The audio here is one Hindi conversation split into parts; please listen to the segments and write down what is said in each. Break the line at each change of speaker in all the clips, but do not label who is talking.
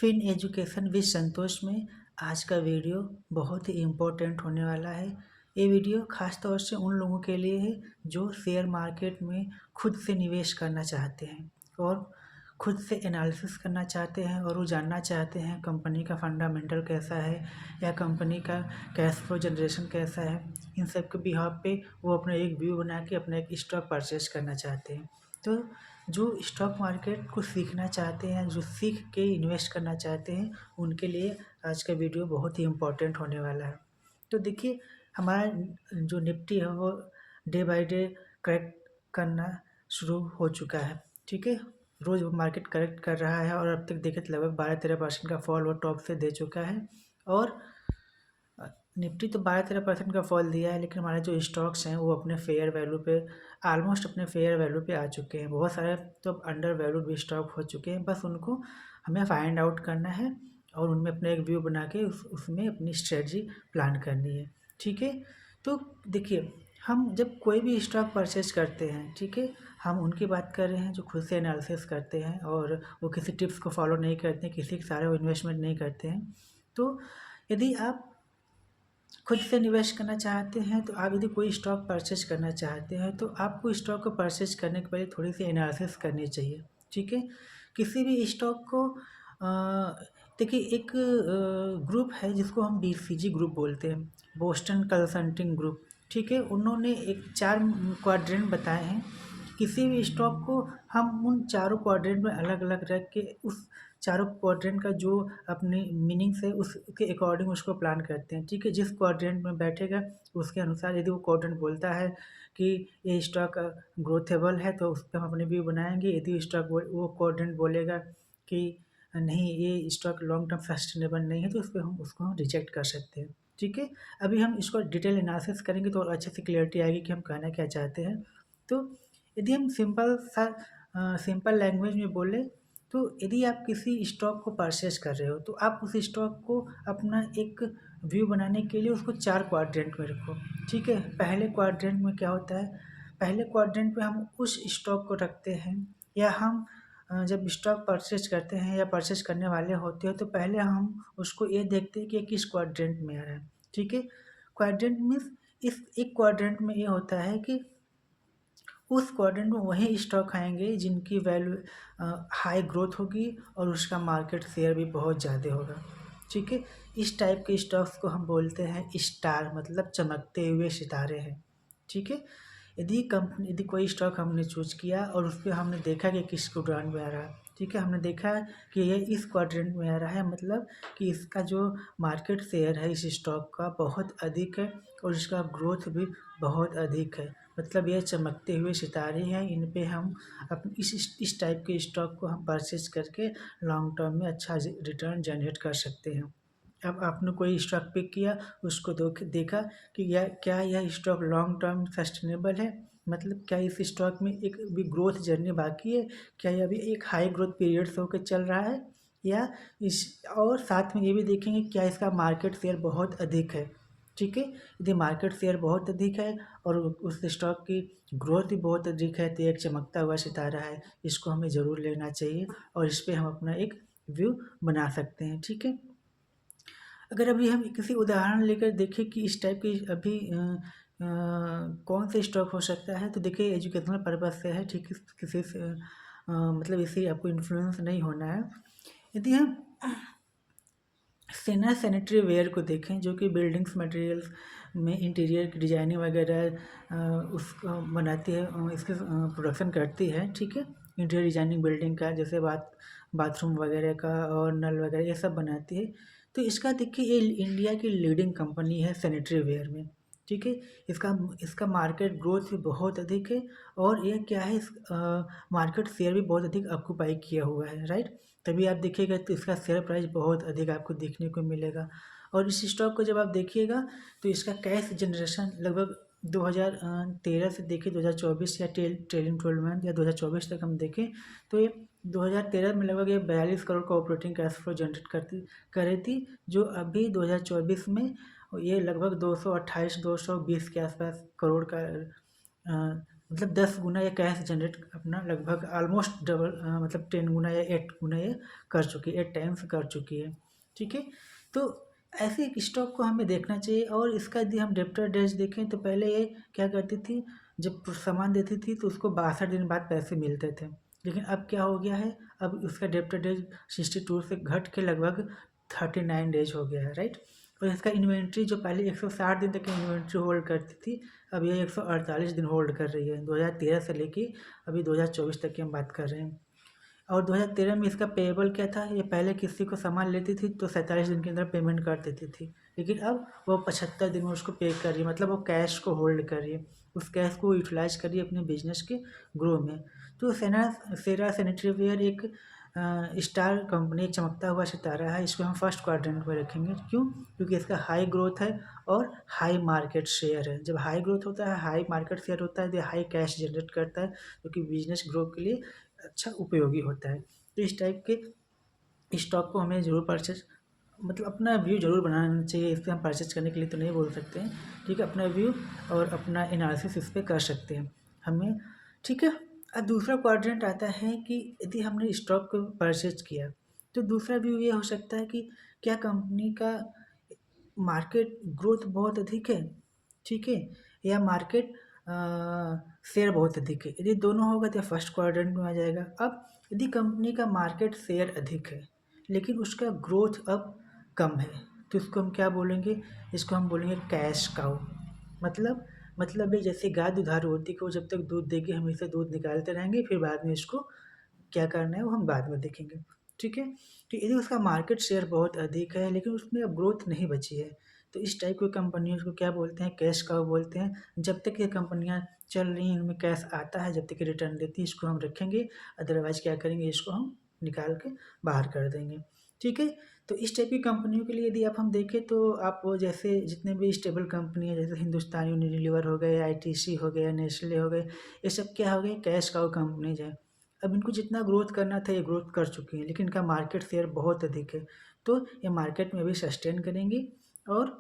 फिन एजुकेशन विद संतोष में आज का वीडियो बहुत ही इम्पोर्टेंट होने वाला है। ये वीडियो खास तौर से उन लोगों के लिए है जो शेयर मार्केट में खुद से निवेश करना चाहते हैं और खुद से एनालिसिस करना चाहते हैं और वो जानना चाहते हैं कंपनी का फंडामेंटल कैसा है या कंपनी का कैश फ्लो जनरेशन कैसा है। इन सब के बिहाफ पे वो अपना एक व्यू बना के अपना एक स्टॉक परचेज करना चाहते हैं। तो जो स्टॉक मार्केट को सीखना चाहते हैं, जो सीख के इन्वेस्ट करना चाहते हैं, उनके लिए आज का वीडियो बहुत ही इम्पोर्टेंट होने वाला है। तो देखिए, हमारा जो निफ्टी है वो डे बाय डे करेक्ट करना शुरू हो चुका है। ठीक है, रोज़ मार्केट करेक्ट कर रहा है और अब तक देखे तो लगभग 12-13% का फॉल वो टॉप से दे चुका है। और निफ्टी तो 12-13% का फॉल दिया है, लेकिन हमारे जो स्टॉक्स हैं वो अपने फेयर वैल्यू पे ऑलमोस्ट अपने फेयर वैल्यू पे आ चुके हैं। बहुत सारे तो अंडर वैल्यूड भी स्टॉक हो चुके हैं। बस उनको हमें फाइंड आउट करना है और उनमें अपने एक व्यू बना के उसमें अपनी स्ट्रेटजी प्लान करनी है। ठीक है, तो देखिए, हम जब कोई भी स्टॉक परचेज करते हैं, ठीक है, हम उनकी बात कर रहे हैं जो खुद से एनालिसिस करते हैं और वो किसी टिप्स को फॉलो नहीं करते हैं, किसी के सारे वो इन्वेस्टमेंट नहीं करते हैं। तो यदि आप खुद से निवेश करना चाहते हैं, तो आप यदि कोई स्टॉक परचेज करना चाहते हैं, तो आपको स्टॉक को परचेज करने के पहले थोड़ी सी एनालिसिस करनी चाहिए। ठीक है, किसी भी स्टॉक को देखिए, एक ग्रुप है जिसको हम BCG ग्रुप बोलते हैं, बोस्टन कंसल्टिंग ग्रुप। ठीक है, उन्होंने एक 4 क्वाड्रेंट बताए हैं। किसी भी स्टॉक को हम उन चारों क्वाड्रेंट में अलग अलग रख के उस चारों क्वाड्रेंट का जो अपनी मीनिंग्स है उसके अकॉर्डिंग उसको प्लान करते हैं। ठीक है, जिस क्वाड्रेंट में बैठेगा उसके अनुसार यदि वो क्वाड्रेंट बोलता है कि ये स्टॉक ग्रोथेबल है तो उस पर हम अपने व्यू बनाएंगे। यदि स्टॉक वो क्वाड्रेंट बोलेगा कि नहीं, ये स्टॉक लॉन्ग टर्म सस्टेनेबल नहीं है, तो उस पर हम उसको रिजेक्ट कर सकते हैं। ठीक है, अभी हम इसको डिटेल एनालिसिस करेंगे तो और अच्छे से क्लियरिटी आएगी कि हम कहना क्या चाहते हैं। तो यदि हम सिंपल लैंग्वेज में बोले, तो यदि आप किसी स्टॉक को परचेज कर रहे हो तो आप उस स्टॉक को अपना एक व्यू बनाने के लिए उसको 4 क्वाड्रेंट में रखो। ठीक है, पहले क्वाड्रेंट में क्या होता है, पहले क्वाड्रेंट में हम उस स्टॉक को रखते हैं या हम जब स्टॉक परचेज करते हैं या परचेज करने वाले होते हो तो पहले हम उसको ये देखते हैं कि ये किस क्वाड्रेंट में आ रहा है। ठीक है, क्वाड्रेंट मीन्स इस एक क्वाड्रेंट में ये होता है कि उस क्वाड्रेंट में वही स्टॉक आएंगे जिनकी वैल्यू हाई ग्रोथ होगी और उसका मार्केट शेयर भी बहुत ज़्यादा होगा। ठीक है, इस टाइप के स्टॉक्स को हम बोलते हैं स्टार, मतलब चमकते हुए सितारे हैं। ठीक है, यदि कोई स्टॉक हमने चूज किया और उस पर हमने देखा कि किस क्वाड्रेंट में आ रहा है, ठीक है, हमने देखा कि ये इस क्वाड्रेंट में आ रहा है, मतलब कि इसका जो मार्केट शेयर है इस स्टॉक का बहुत अधिक है और इसका ग्रोथ भी बहुत अधिक है, मतलब ये चमकते हुए सितारे हैं। इन पे हम इस टाइप के स्टॉक को हम परचेज करके लॉन्ग टर्म में अच्छा रिटर्न जनरेट कर सकते हैं। अब आपने कोई स्टॉक पिक किया, उसको देखा कि क्या यह स्टॉक लॉन्ग टर्म सस्टेनेबल है, मतलब क्या इस स्टॉक में एक भी ग्रोथ जर्नी बाकी है, क्या यह अभी एक हाई ग्रोथ पीरियड से होकर चल रहा है, या इस और साथ में ये भी देखेंगे क्या इसका मार्केट शेयर बहुत अधिक है। ठीक है, यदि मार्केट शेयर बहुत अधिक है और उस स्टॉक की ग्रोथ भी बहुत अधिक है तो एक चमकता हुआ सितारा है, इसको हमें ज़रूर लेना चाहिए और इस पर हम अपना एक व्यू बना सकते हैं। ठीक है, अगर अभी हम किसी उदाहरण लेकर देखें कि इस टाइप की अभी कौन से स्टॉक हो सकता है, तो देखिए एजुकेशनल पर्पज से है, ठीक है, किसी से मतलब इससे आपको इन्फ्लुएंस नहीं होना है। यदि हम सेना सैनिटरी वेयर को देखें जो कि बिल्डिंग्स मटेरियल्स में इंटीरियर की डिजाइनिंग वगैरह उसको बनाती है, इसके प्रोडक्शन करती है। ठीक है, इंटीरियर डिजाइनिंग बिल्डिंग का, जैसे बाथरूम वगैरह का और नल वगैरह ये सब बनाती है। तो इसका देखिए ये इंडिया की लीडिंग कंपनी है सैनिटरी वेयर में। ठीक है, इसका इसका मार्केट ग्रोथ भी बहुत अधिक है और ये क्या है, इस मार्केट शेयर भी बहुत अधिक ऑक्यूपाई किया हुआ है, राइट। तभी आप देखिएगा तो इसका शेयर प्राइस बहुत अधिक आपको देखने को मिलेगा। और इस स्टॉक को जब आप देखिएगा तो इसका कैश जनरेशन लगभग 2013 से देखें 2024 या ट्रेलिंग 12 मंथ या 2024 तक हम देखें तो ये 2013 में लगभग ये 42 करोड़ का ऑपरेटिंग कैश फ्लो जनरेट कर रही थी, जो अभी 2024 में ये लगभग 228-220 के आसपास करोड़ का मतलब 10 गुना या कैश जनरेट अपना लगभग ऑलमोस्ट डबल, मतलब 10 गुना या 8 गुना ये कर चुकी है, 8 टाइम्स कर चुकी है। ठीक है, तो ऐसे एक स्टॉक को हमें देखना चाहिए। और इसका यदि हम डेब्टर डेज देखें तो पहले ये क्या करती थी, जब सामान देती थी तो उसको 62 दिन बाद पैसे मिलते थे, लेकिन अब क्या हो गया है, अब उसका डेब्टर डेज 62 से घट के लगभग 39 डेज हो गया है, राइट। और इसका इन्वेंट्री जो पहले 160 दिन तक की इन्वेंट्री होल्ड करती थी, अब ये 148 दिन होल्ड कर रही है। 2013 से लेके अभी 2024 तक की हम बात कर रहे हैं। और 2013 में इसका पेएबल क्या था, ये पहले किसी को सामान लेती थी तो 47 दिन के अंदर पेमेंट कर देती थी, लेकिन अब वो 75 दिन में उसको पे कर रही है, मतलब वो कैश को होल्ड कर रही है, उस कैश को यूटिलाइज कर रही है अपने बिजनेस के ग्रो में। तो सेरा सैनिटरीवेयर एक स्टार कंपनी, एक चमकता हुआ सितारा है। इसको हम फर्स्ट क्वाड्रेंट में रखेंगे, क्यों? क्योंकि इसका हाई ग्रोथ है और हाई मार्केट शेयर है। जब हाई ग्रोथ होता है, हाई मार्केट शेयर होता है, तो हाई कैश जनरेट करता है, क्योंकि बिजनेस ग्रो के लिए अच्छा उपयोगी होता है। तो इस टाइप के स्टॉक को हमें ज़रूर परचेज, मतलब अपना व्यू ज़रूर बनाना चाहिए। इस पर हम परचेज करने के लिए तो नहीं बोल सकते हैं, ठीक है, अपना व्यू और अपना एनालिसिस इस पर कर सकते हैं हमें, ठीक है। अब दूसरा क्वाड्रेंट आता है कि यदि हमने स्टॉक को परचेज किया तो दूसरा व्यू ये हो सकता है कि क्या कंपनी का मार्केट ग्रोथ बहुत अधिक है, ठीक है, या मार्केट शेयर बहुत अधिक है। यदि दोनों होगा तो फर्स्ट क्वाड्रेंट में आ जाएगा। अब यदि कंपनी का मार्केट शेयर अधिक है लेकिन उसका ग्रोथ अब कम है, तो इसको हम क्या बोलेंगे, इसको हम बोलेंगे कैश काउ। मतलब ये जैसे गाय दुधारू होती है कि वो जब तक दूध देगी हम इसे दूध निकालते रहेंगे, फिर बाद में इसको क्या करना है वो हम बाद में देखेंगे, ठीक है। तो यदि उसका मार्केट शेयर बहुत अधिक है लेकिन उसमें अब ग्रोथ नहीं बची है, तो इस टाइप की कंपनियों को क्या बोलते हैं, कैश काउ बोलते हैं। जब तक ये कंपनियां चल रही हैं, इनमें कैश आता है, जब तक ये रिटर्न देती है, इसको हम रखेंगे। अदरवाइज क्या करेंगे, इसको हम निकाल के बाहर कर देंगे, ठीक है। तो इस टाइप की कंपनियों के लिए यदि आप हम देखें तो आप वो जैसे जितने भी स्टेबल कंपनी है, जैसे हिंदुस्तान यूनिलीवर हो गए, आईटीसी हो गया, नेस्ले हो गए, ये सब क्या हो गए, कैश काउ कंपनीज हैं। अब इनको जितना ग्रोथ करना था ये ग्रोथ कर चुकी हैं, लेकिन इनका मार्केट शेयर बहुत अधिक है, तो ये मार्केट में भी सस्टेन करेंगी और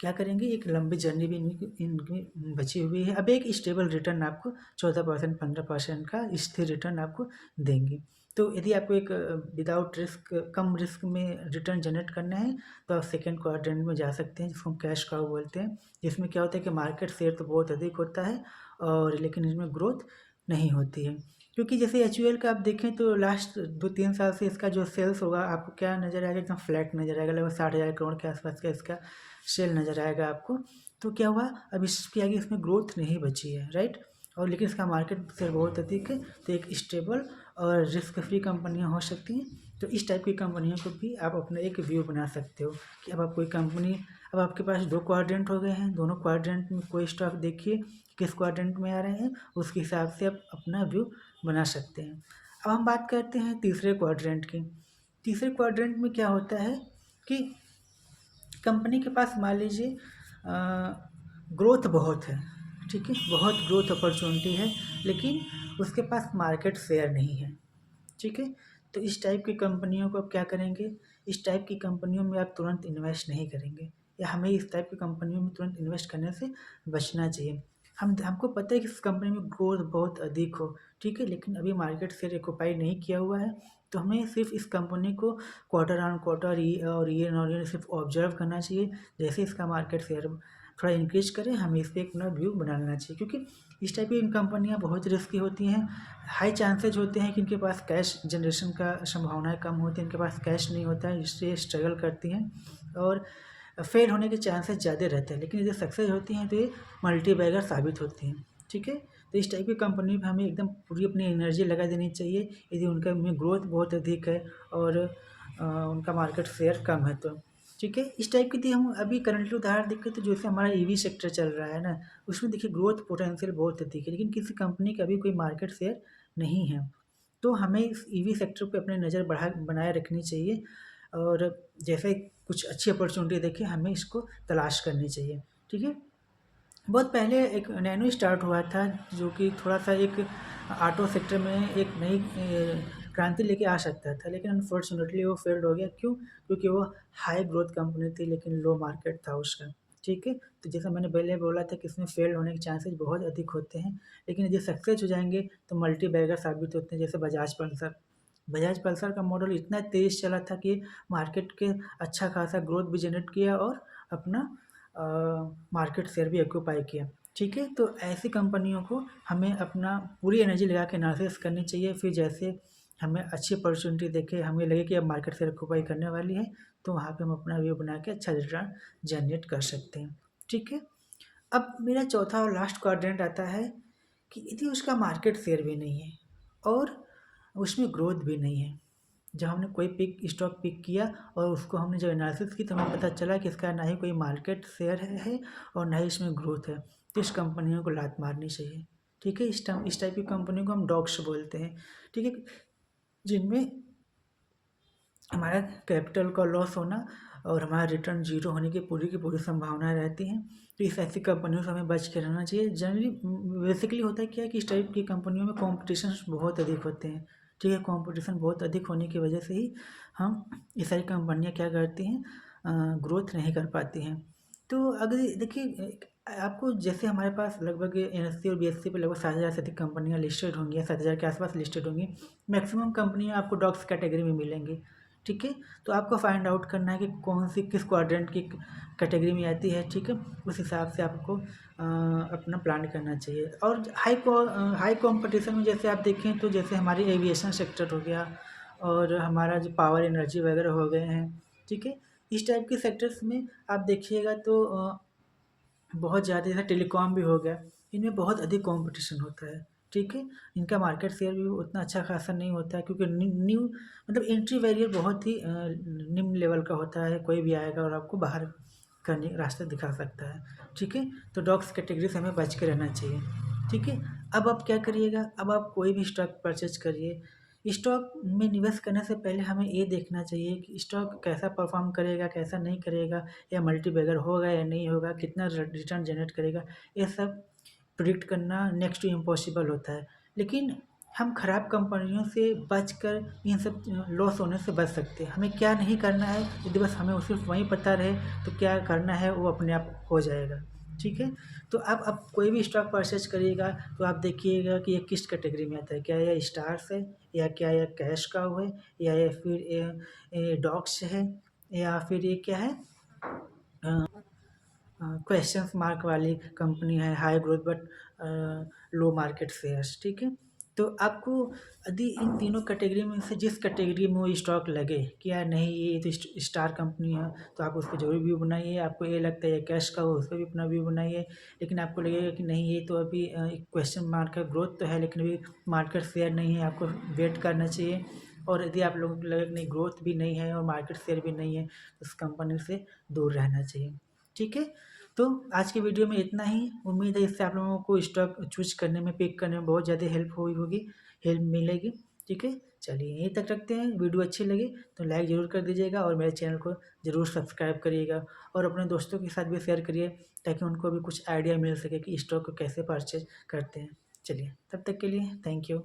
क्या करेंगे, एक लंबी जर्नी भी इनकी बची हुई है। अब एक स्टेबल रिटर्न आपको 14%, 15% का स्थिर रिटर्न आपको देंगी। तो यदि आपको एक विदाउट रिस्क, कम रिस्क में रिटर्न जनरेट करना है तो आप सेकेंड क्वाड्रेंट में जा सकते हैं, जिसको हम कैश काउ बोलते हैं। जिसमें क्या होता है कि मार्केट शेयर तो बहुत अधिक होता है और लेकिन इसमें ग्रोथ नहीं होती है। क्योंकि जैसे एचयूएल का आप देखें तो लास्ट 2-3 साल से इसका जो सेल्स होगा आपको क्या नज़र आएगा, एकदम फ्लैट नज़र आएगा, लगभग 60,000 करोड़ के आसपास का इसका सेल नज़र आएगा आपको। तो क्या हुआ, अब इसके आगे इसमें ग्रोथ नहीं बची है, राइट। और लेकिन इसका मार्केट शेयर बहुत अधिक है, तो एक स्टेबल और रिस्क फ्री कंपनियां हो सकती हैं। तो इस टाइप की कंपनियों को भी आप अपना एक व्यू बना सकते हो कि अब आप कोई कंपनी, अब आपके पास 2 क्वाड्रेंट हो गए हैं, दोनों क्वाड्रेंट में कोई स्टॉक देखिए किस क्वाड्रेंट में आ रहे हैं, उसके हिसाब से आप अपना व्यू बना सकते हैं। अब हम बात करते हैं तीसरे क्वाड्रेंट की। तीसरे क्वाड्रेंट में क्या होता है कि कंपनी के पास मान लीजिए ग्रोथ बहुत है, ठीक है, बहुत ग्रोथ अपॉर्चुनिटी है, लेकिन उसके पास मार्केट शेयर नहीं है, ठीक है। तो इस टाइप की कंपनियों को आप क्या करेंगे, इस टाइप की कंपनियों में आप तुरंत इन्वेस्ट नहीं करेंगे, या हमें इस टाइप की कंपनियों में तुरंत इन्वेस्ट करने से बचना चाहिए। हमको पता है कि इस कंपनी में ग्रोथ बहुत अधिक हो, ठीक है, लेकिन अभी मार्केट शेयर ऑक्यूपाई नहीं किया हुआ है, तो हमें सिर्फ इस कंपनी को क्वार्टर ऑन क्वार्टर और ईयर ऑन ईयर सिर्फ ऑब्जर्व करना चाहिए। जैसे इसका मार्केट शेयर थोड़ा इंक्रीज करें, हमें इस पर एक अपना व्यू बना लेना चाहिए, क्योंकि इस टाइप की कंपनियां बहुत रिस्की होती हैं। हाई चांसेज होते हैं कि इनके पास कैश जनरेशन का संभावनाएं कम होती हैं, इनके पास कैश नहीं होता है, इससे स्ट्रगल करती हैं और फेल होने के चांसेस ज़्यादा रहते हैं। लेकिन यदि सक्सेस होती हैं तो ये मल्टी बैगर साबित होती हैं, ठीक है। तो इस टाइप की कंपनी में हमें एकदम पूरी अपनी एनर्जी लगा देनी चाहिए यदि उनका में ग्रोथ बहुत अधिक है और उनका मार्केट शेयर कम है तो, ठीक है। इस टाइप की यदि हम अभी करंटली उदाहरण देखें तो जैसे हमारा ईवी सेक्टर चल रहा है ना, उसमें देखिए ग्रोथ पोटेंशियल बहुत अधिक है, लेकिन किसी कंपनी का अभी कोई मार्केट शेयर नहीं है। तो हमें इस ईवी सेक्टर पे अपनी नज़र बनाए रखनी चाहिए और जैसे कुछ अच्छी अपॉर्चुनिटी देखें हमें इसको तलाश करनी चाहिए, ठीक है। बहुत पहले एक नैनो स्टार्ट हुआ था जो कि थोड़ा सा एक ऑटो सेक्टर में एक नई क्रांति लेके आ सकता था, लेकिन अनफॉर्चुनेटली वो फेल्ड हो गया। क्यों? क्योंकि वो हाई ग्रोथ कंपनी थी लेकिन लो मार्केट था उसका, ठीक है। तो जैसा मैंने पहले बोला था कि इसमें फेल होने के चांसेस बहुत अधिक होते हैं, लेकिन यदि सक्सेस हो जाएंगे तो मल्टी बैगर साबित होते हैं। जैसे बजाज पल्सर का मॉडल इतना तेज़ चला था कि मार्केट के अच्छा खासा ग्रोथ भी जनरेट किया और अपना मार्केट शेयर भी ऑक्यूपाई किया। ठीक है, तो ऐसी कंपनियों को हमें अपना पूरी एनर्जी लगा के एनालिसिस करनी चाहिए। फिर जैसे हमें अच्छी अपॉर्चुनिटी देखे, हमें लगे कि अब मार्केट शेयर ऑक्यूपाई करने वाली है, तो वहाँ पे हम अपना व्यू बना के अच्छा रिटर्न जनरेट कर सकते हैं। ठीक है, अब मेरा चौथा और लास्ट क्वाड्रेंट आता है कि यदि उसका मार्केट शेयर भी नहीं है और उसमें ग्रोथ भी नहीं है। जब हमने कोई स्टॉक पिक किया और उसको हमने जब एनालिसिस की तो हमें पता चला कि इसका ना ही कोई मार्केट शेयर है और ना ही इसमें ग्रोथ है, तो इस कंपनियों को लात मारनी चाहिए। ठीक है, इस टाइप की कंपनियों को हम डॉग्स बोलते हैं। ठीक है, जिनमें हमारा कैपिटल का लॉस होना और हमारा रिटर्न जीरो होने की पूरी संभावनाएं रहती हैं। तो इस ऐसी कंपनियों से हमें बच के रहना चाहिए। जनरली बेसिकली होता है क्या है कि इस टाइप की कंपनियों में कॉम्पिटिशन बहुत अधिक होते हैं। ठीक है, कॉम्पिटिशन बहुत अधिक होने की वजह से ही हम ये सारी कंपनियां क्या करती हैं, ग्रोथ नहीं कर पाती हैं। तो अगर देखिए आपको जैसे हमारे पास लगभग NSE और BSE पे लगभग 7,000 से अधिक कंपनियां लिस्टेड होंगी या 7,000 के आसपास लिस्टेड होंगी। मैक्सिमम कंपनियां आपको डॉग्स कैटेगरी में मिलेंगी। ठीक है, तो आपको फाइंड आउट करना है कि कौन सी किस क्वाड्रेंट की कैटेगरी में आती है। ठीक है, उस हिसाब से आपको अपना प्लान करना चाहिए। और हाई कंपटीशन में जैसे आप देखें तो जैसे हमारी एविएशन सेक्टर हो गया और हमारा जो पावर एनर्जी वगैरह हो गए हैं। ठीक है, इस टाइप के सेक्टर्स में आप देखिएगा तो बहुत ज़्यादा, जैसे टेलीकॉम भी हो गया, इनमें बहुत अधिक कंपटीशन होता है। ठीक है, इनका मार्केट शेयर भी उतना अच्छा खासा नहीं होता है क्योंकि न्यू मतलब एंट्री बैरियर बहुत ही निम्न लेवल का होता है। कोई भी आएगा और आपको बाहर करने का रास्ता दिखा सकता है। ठीक है, तो डॉग्स कैटेगरी से हमें बच के रहना चाहिए। ठीक है, अब आप क्या करिएगा, अब आप कोई भी स्टॉक परचेज करिए। स्टॉक में निवेश करने से पहले हमें ये देखना चाहिए कि स्टॉक कैसा परफॉर्म करेगा, कैसा नहीं करेगा, या मल्टीबैगर होगा या नहीं होगा, कितना रिटर्न जनरेट करेगा। ये सब प्रिडिक्ट करना नेक्स्ट टू इम्पॉसिबल होता है। लेकिन हम खराब कंपनियों से बचकर इन सब लॉस होने से बच सकते हैं। हमें क्या नहीं करना है, यदि बस हमें सिर्फ वहीं पता रहे तो क्या करना है वो अपने आप हो जाएगा। ठीक है, तो अब कोई भी स्टॉक परचेज करिएगा तो आप देखिएगा कि ये किस कैटेगरी में आता है। क्या ये स्टार्स है, या क्या ये कैश काउ है, या ये फिर ये डॉग्स है, या फिर ये क्या है, क्वेश्चन मार्क वाली कंपनी है, high growth but low market shares. ठीक है, तो आपको यदि इन तीनों कैटेगरी में से जिस कैटेगरी में वो स्टॉक लगे कि यार नहीं ये तो स्टार कंपनी है, तो आप उस पर जरूर व्यू बनाइए। आपको ये लगता है कैश का हो, उस पर भी अपना व्यू बनाइए। लेकिन आपको लगेगा कि नहीं ये तो अभी एक क्वेश्चन मार्क है, ग्रोथ तो है लेकिन अभी मार्केट शेयर नहीं है, आपको वेट करना चाहिए। और यदि आप लोगों को लगे कि नहीं ग्रोथ भी नहीं है और मार्केट शेयर भी नहीं है, तो उस कंपनी से दूर रहना चाहिए। ठीक है, तो आज की वीडियो में इतना ही। उम्मीद है इससे आप लोगों को स्टॉक चूज करने में, पिक करने में बहुत ज़्यादा हेल्प हुई होगी, हेल्प मिलेगी। ठीक है, चलिए यहीं तक रखते हैं। वीडियो अच्छी लगी तो लाइक ज़रूर कर दीजिएगा और मेरे चैनल को ज़रूर सब्सक्राइब करिएगा और अपने दोस्तों के साथ भी शेयर करिए ताकि उनको भी कुछ आइडिया मिल सके कि स्टॉक को कैसे परचेज करते हैं। चलिए, तब तक के लिए थैंक यू।